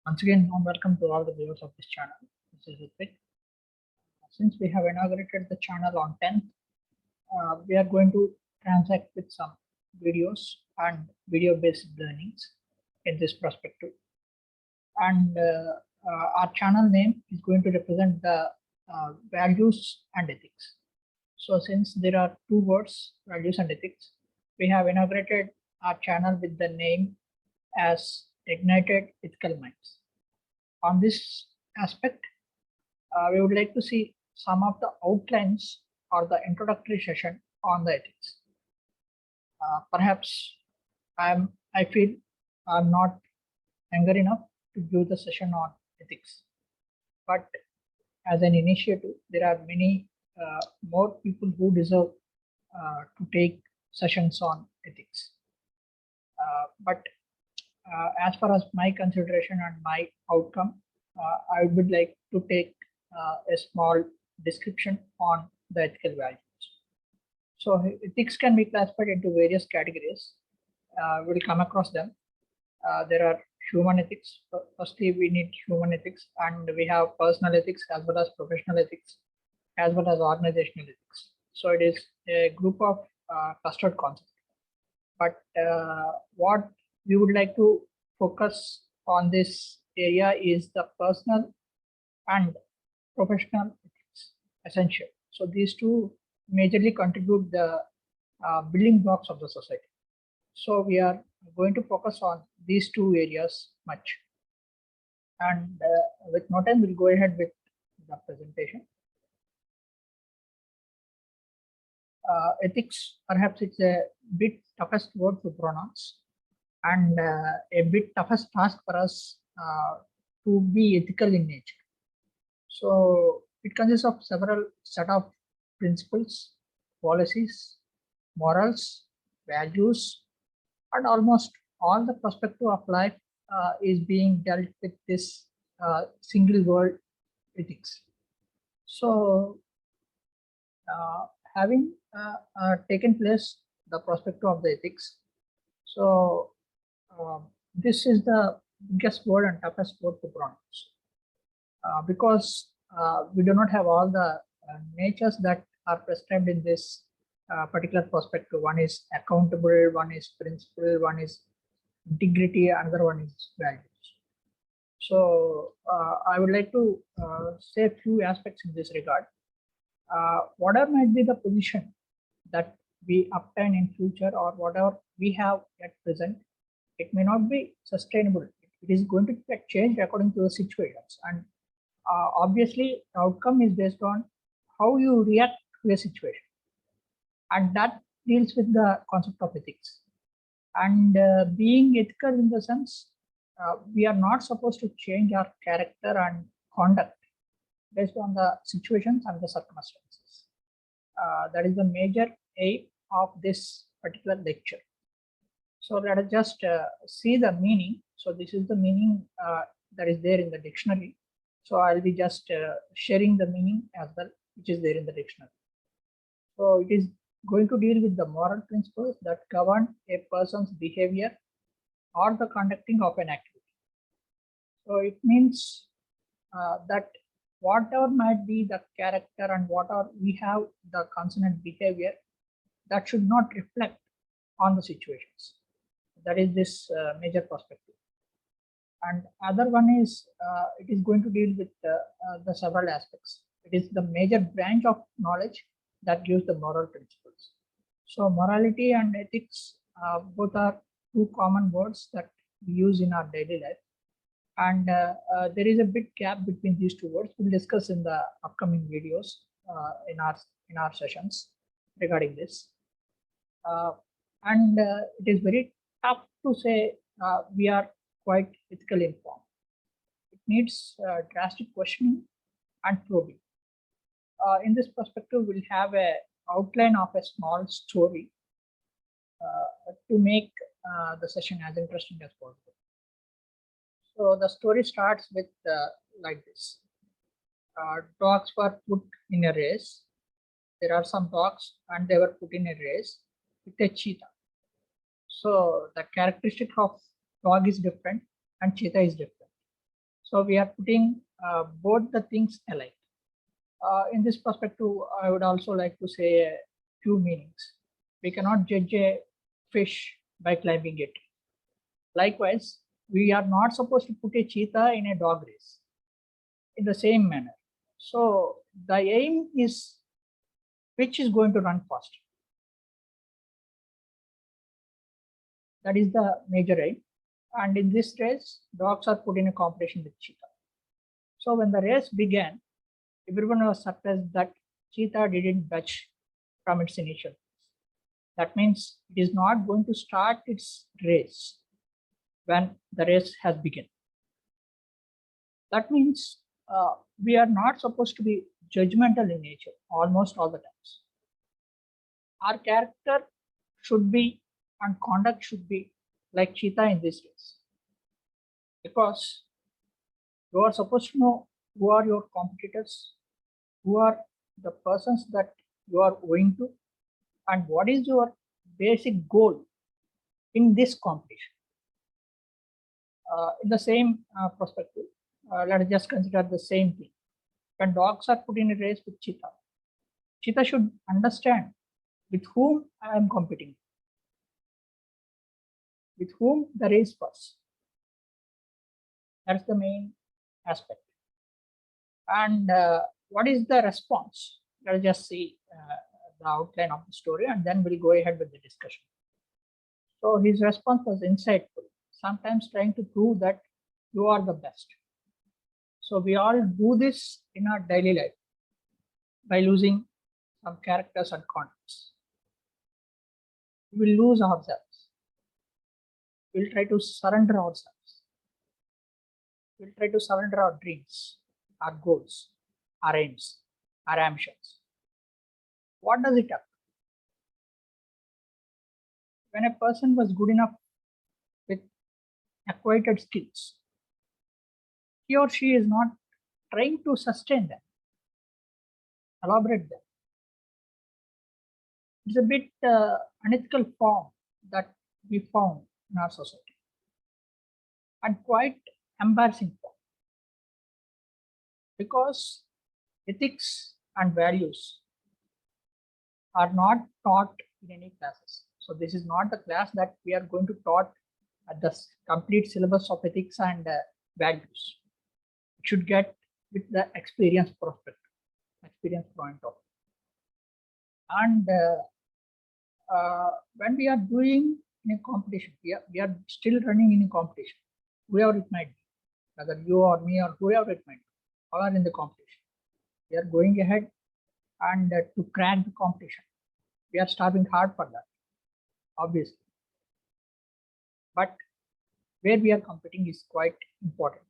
Once again, warm welcome to all the viewers of this channel. This is Ritvik. Since we have inaugurated the channel on 10th, we are going to transact with some videos and video-based learnings in this perspective. And our channel name is going to represent the values and ethics. So since there are two words, values and ethics, we have inaugurated our channel with the name as Ignited Ethical Minds. On this aspect, we would like to see some of the outlines or the introductory session on the ethics. Perhaps I feel I'm not younger enough to give the session on ethics, but as an initiative, there are many more people who deserve to take sessions on ethics. But as far as my consideration and my outcome, I would like to take a small description on the ethical values. So ethics can be classified into various categories. We'll come across them. There are human ethics. Firstly, we need human ethics, and we have personal ethics as well as professional ethics, as well as organizational ethics. So it is a group of clustered concepts. But what we would like to focus on this area is the personal and professional ethics, essential. So these two majorly contribute the building blocks of the society. So we are going to focus on these two areas much. And with no time, we'll go ahead with the presentation. Ethics, perhaps it's a bit toughest word to pronounce, and a bit toughest task for us to be ethical in nature. So it consists of several set of principles, policies, morals, values, and almost all the perspective of life is being dealt with this single word ethics. So having taken place the perspective of the ethics, so this is the biggest word and toughest word to pronounce because we do not have all the natures that are prescribed in this particular perspective. One is accountable, one is principle, one is integrity, another one is values. So I would like to say a few aspects in this regard. Whatever might be the position that we obtain in future or whatever we have at present, it may not be sustainable. It is going to get changed according to the situations. And obviously, the outcome is based on how you react to a situation. And that deals with the concept of ethics. And being ethical in the sense, we are not supposed to change our character and conduct based on the situations and the circumstances. That is the major aim of this particular lecture. So let us just see the meaning. So this is the meaning that is there in the dictionary. So I'll be just sharing the meaning as well, which is there in the dictionary. So it is going to deal with the moral principles that govern a person's behavior or the conducting of an activity. So it means that whatever might be the character and whatever we have the consonant behavior, that should not reflect on the situations. That is this major perspective. And other one is it is going to deal with the several aspects. It is the major branch of knowledge that gives the moral principles. So morality and ethics both are two common words that we use in our daily life. And there is a big gap between these two words. We'll discuss in the upcoming videos in our sessions regarding this. And it is very tough to say we are quite ethically informed. It needs drastic questioning and probing. In this perspective, we'll have an outline of a small story to make the session as interesting as possible. So the story starts with like this. Dogs were put in a race. There are some dogs and they were put in a race with a cheetah. So the characteristic of dog is different and cheetah is different. So we are putting both the things alike. In this perspective, I would also like to say a few meanings. We cannot judge a fish by climbing it. Likewise, we are not supposed to put a cheetah in a dog race in the same manner. So the aim is which is going to run faster. That is the major aim. And in this race, dogs are put in a competition with cheetah. So when the race began, everyone was surprised that cheetah didn't budge from its initial phase. That means it is not going to start its race when the race has begun. That means we are not supposed to be judgmental in nature almost all the times. Our character should be and conduct should be like cheetah in this race, because you are supposed to know who are your competitors, who are the persons that you are owing to, and what is your basic goal in this competition. In the same perspective, let us just consider the same thing. When dogs are put in a race with cheetah, cheetah should understand with whom I am competing, with whom the race was. That's the main aspect. And what is the response? Let us just see the outline of the story, and then we'll go ahead with the discussion. So his response was insightful, sometimes trying to prove that you are the best. So we all do this in our daily life by losing some characters and concepts. We will lose ourselves. We'll try to surrender ourselves. We'll try to surrender our dreams, our goals, our aims, our ambitions. What does it have? When a person was good enough with acquired skills, he or she is not trying to sustain them, elaborate them. It's a bit unethical form that we found in our society, and quite embarrassing form, because ethics and values are not taught in any classes. So this is not the class that we are going to taught at the complete syllabus of ethics and values. It should get with the experience prospect, experience point of view. And when we are doing in a competition, we are still running in a competition, whoever it might be, whether you or me or whoever it might be, all are in the competition. We are going ahead and to crack the competition. We are striving hard for that, obviously. But where we are competing is quite important.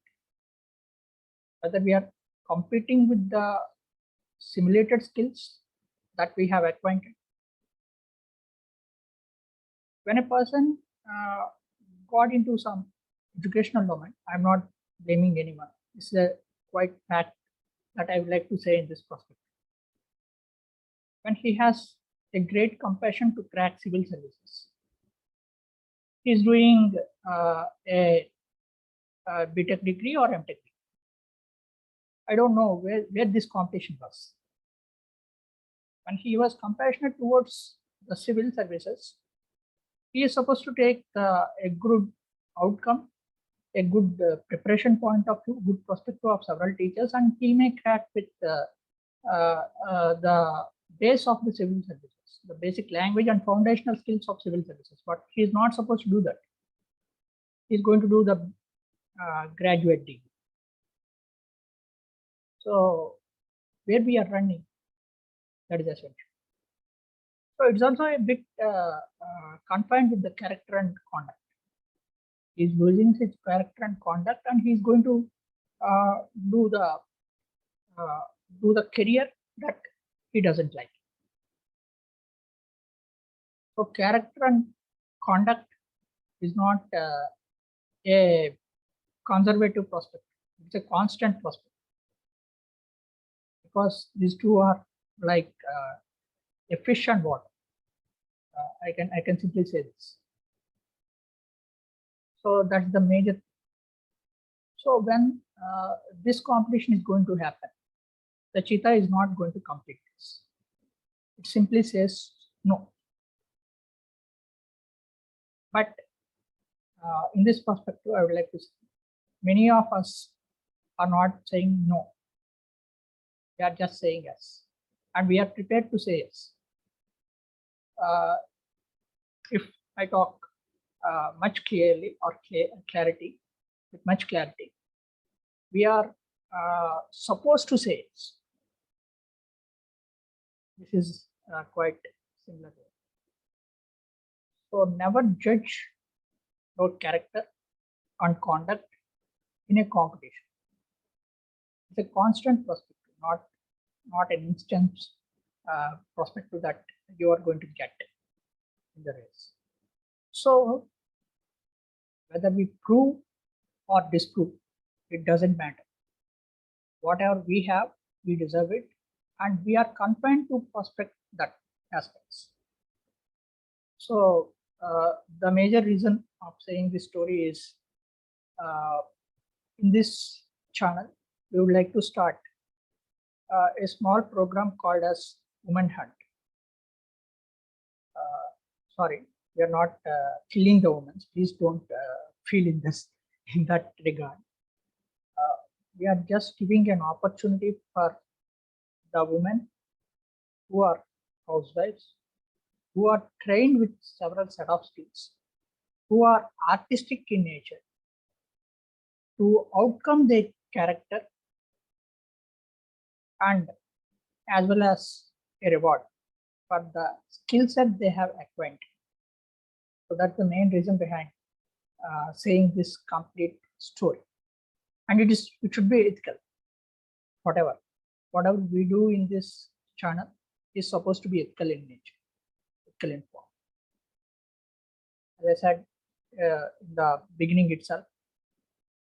Whether we are competing with the simulated skills that we have acquired. When a person got into some educational domain, I'm not blaming anyone. It's a quite fact that I would like to say in this perspective. When he has a great compassion to crack civil services, he's doing a BTech degree or MTech degree. I don't know where this competition was. When he was compassionate towards the civil services, he is supposed to take a good outcome, a good preparation point of view, good perspective of several teachers, and he may crack with the base of the civil services, the basic language and foundational skills of civil services. But he is not supposed to do that. He's going to do the graduate degree. So where we are running, that is essential. So it's also a bit confined with the character and conduct. He's losing his character and conduct, and he's going to do the career that he doesn't like. So character and conduct is not a conservative prospect. It's a constant prospect, because these two are like a fish and water. I can simply say this. So that's the major. So when this competition is going to happen. The cheetah is not going to complete this. It simply says no. But in this perspective, I would like to say many of us are not saying no. We are just saying yes. And we are prepared to say yes. If I talk much clearly or clarity, with much clarity, we are supposed to say yes. This is quite similar. So never judge your character and conduct in a competition. It's a constant perspective, not an instant perspective that you are going to get in the race. So whether we prove or disprove, it doesn't matter. Whatever we have, we deserve it, and we are confined to prospect that aspects. So the major reason of saying this story is in this channel, we would like to start a small program called as Women Hunt. Sorry, we are not killing the women. Please don't feel in that regard. We are just giving an opportunity for the women who are housewives, who are trained with several set of skills, who are artistic in nature, to outcome their character and as well as a reward for the skill set they have acquired. So that's the main reason behind saying this complete story. And it should be ethical. Whatever we do in this channel is supposed to be ethical in nature, ethical in form. As I said in the beginning itself,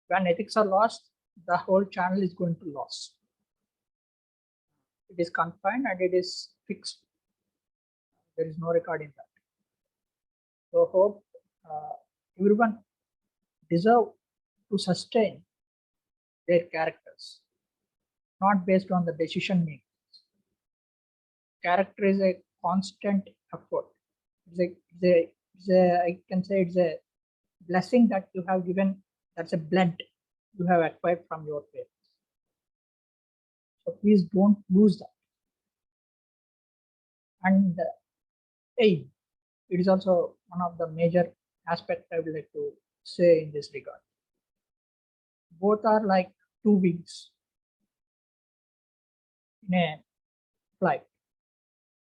when ethics are lost, the whole channel is going to lose. It is confined and it is fixed. There is no record in that. So hope everyone deserve to sustain their characters, not based on the decision making. Character is a constant effort. I can say it's a blessing that you have given. That's a blend you have acquired from your parents. So please don't lose that. And aim. It is also one of the major aspects I would like to say in this regard. Both are like two wings in a flight.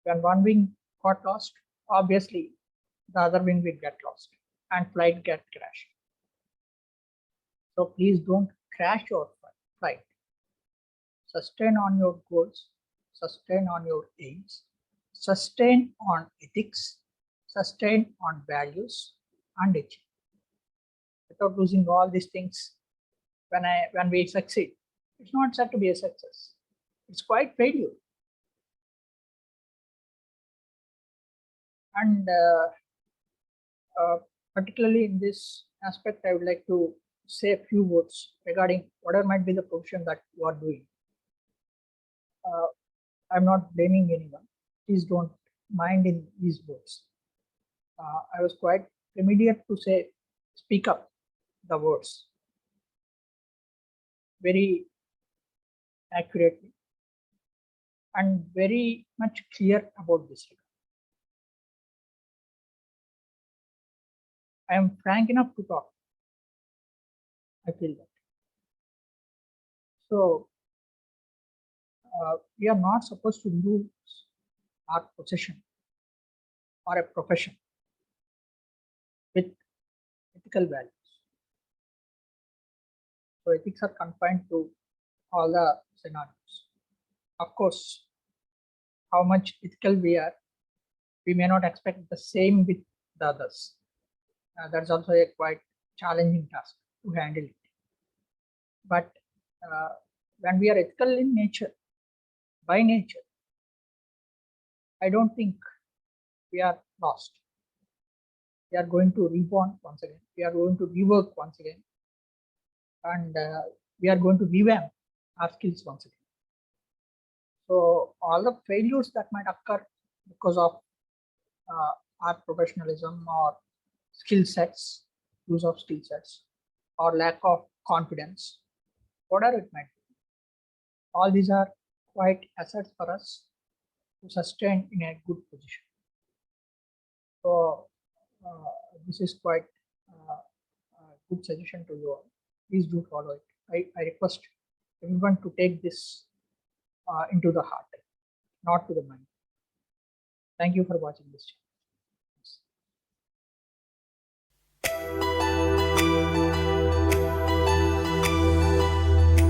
When one wing got lost, obviously the other wing will get lost and flight get crashed. So please don't crash your flight. Sustain on your goals, sustain on your aims, sustain on ethics, sustain on values and achieve. Without losing all these things, when we succeed, it's not said to be a success. It's quite failure. And particularly in this aspect, I would like to say a few words regarding whatever might be the profession that you are doing. I'm not blaming anyone. Please don't mind in these words. I was quite familiar to speak up the words very accurately and very much clear about this regard. I am frank enough to talk. I feel that. So we are not supposed to lose our possession or a profession with ethical values. So ethics are confined to all the scenarios. Of course, how much ethical we are, we may not expect the same with the others. That's also a quite challenging task to handle it. But when we are ethical in nature, by nature, I don't think we are lost. We are going to reborn once again. We are going to rework once again. And we are going to revamp our skills once again. So all the failures that might occur because of our professionalism or skill sets, use of skill sets, or lack of confidence, whatever it might be, all these are quite assets for us to sustain in a good position. So this is quite a good suggestion to you all. Please do follow it. I request everyone to take this into the heart, not to the mind. Thank you for watching this channel.